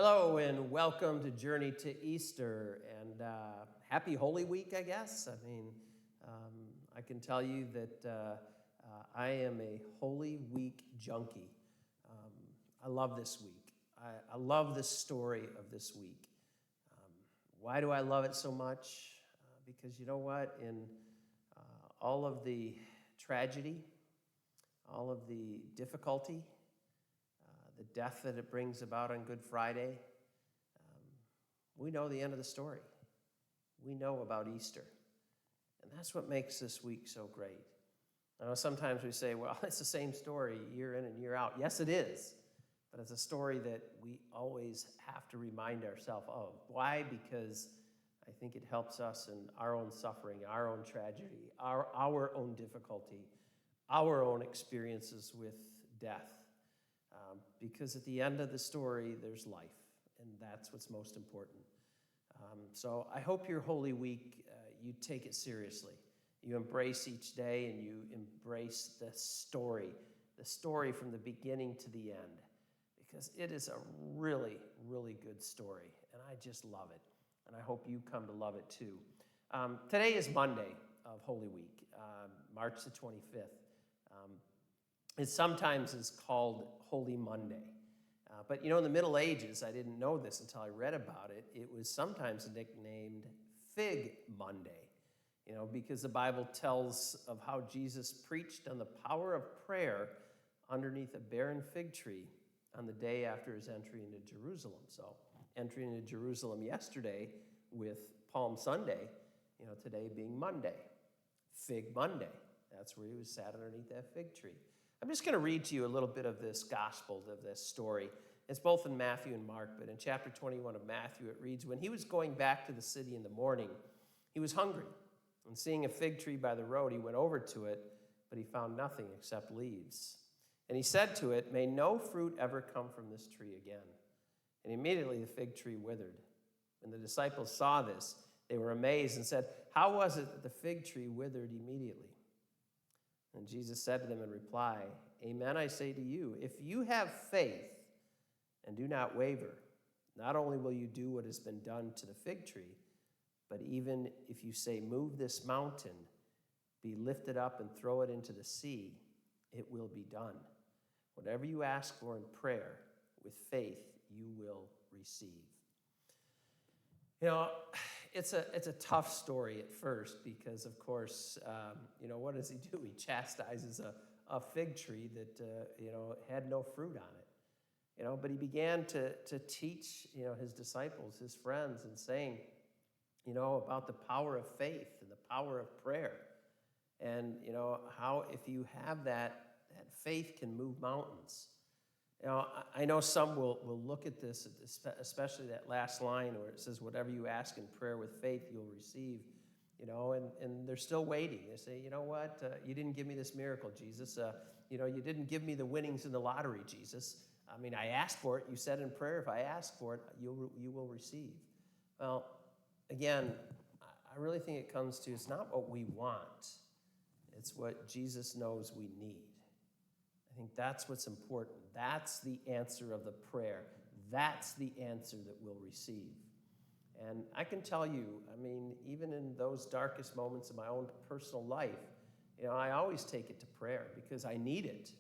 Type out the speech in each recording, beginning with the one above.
Hello and welcome to Journey to Easter and happy Holy Week, I guess. I can tell you that I am a Holy Week junkie. I love this week. I love the story of this week. Why do I love it so much? Because you know what? In all of the tragedy, all of the difficulty, the death that it brings about on Good Friday, we know the end of the story. We know about Easter. And that's what makes this week so great. I know sometimes we say, well, it's the same story year in and year out. Yes, it is. But it's a story that we always have to remind ourselves of. Why? Because I think it helps us in our own suffering, our own tragedy, our own difficulty, our own experiences with death. Because at the end of the story, there's life, and that's what's most important. So I hope your Holy Week, you take it seriously. You embrace each day, and you embrace the story from the beginning to the end, because it is a really, really good story, and I just love it, and I hope you come to love it too. Today is Monday of Holy Week, March the 25th. It sometimes is called Holy Monday. But in the Middle Ages, I didn't know this until I read about it, it was sometimes nicknamed Fig Monday, because the Bible tells of how Jesus preached on the power of prayer underneath a barren fig tree on the day after his entry into Jerusalem. So, entering into Jerusalem yesterday with Palm Sunday, today being Monday, Fig Monday. That's where he was sat underneath that fig tree. I'm just going to read to you a little bit of this gospel, of this story. It's both in Matthew and Mark, but in chapter 21 of Matthew, it reads, "When he was going back to the city in the morning, he was hungry. And seeing a fig tree by the road, he went over to it, but he found nothing except leaves. And he said to it, 'May no fruit ever come from this tree again.' And immediately the fig tree withered. When the disciples saw this, they were amazed and said, 'How was it that the fig tree withered immediately?' And Jesus said to them in reply, 'Amen, I say to you, if you have faith and do not waver, not only will you do what has been done to the fig tree, but even if you say, move this mountain, be lifted up and throw it into the sea, it will be done. Whatever you ask for in prayer, with faith, you will receive.'" It's a tough story at first because, of course, what does he do? He chastises a fig tree that, had no fruit on it. But he began to teach, his disciples, his friends, and saying, about the power of faith and the power of prayer. And, how if you have that faith can move mountains. I know some will look at this, especially that last line where it says, whatever you ask in prayer with faith, you'll receive, and they're still waiting. They say, you know what, you didn't give me this miracle, Jesus. You didn't give me the winnings in the lottery, Jesus. I asked for it. You said in prayer, if I ask for it, you will receive. Well, again, I really think it comes to, it's not what we want. It's what Jesus knows we need. I think that's what's important. That's the answer of the prayer. That's the answer that we'll receive. And I can tell you, even in those darkest moments of my own personal life, I always take it to prayer because I need it.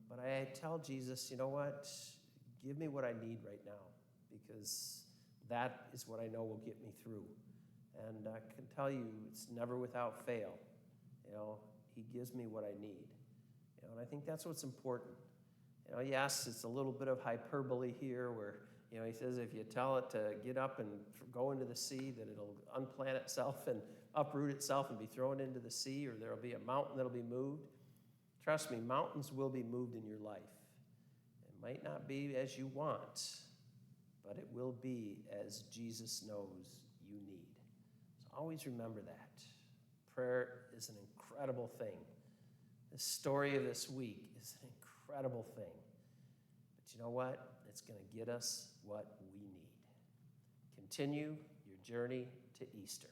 But I tell Jesus, you know what? Give me what I need right now, because that is what I know will get me through. And I can tell you, it's never without fail. He gives me what I need. And I think that's what's important. Yes, it's a little bit of hyperbole here where, he says if you tell it to get up and go into the sea, that it'll unplant itself and uproot itself and be thrown into the sea, or there'll be a mountain that'll be moved. Trust me, mountains will be moved in your life. It might not be as you want, but it will be as Jesus knows you need. So always remember that. Prayer is an incredible thing. The story of this week is an incredible thing. But you know what? It's going to get us what we need. Continue your journey to Easter.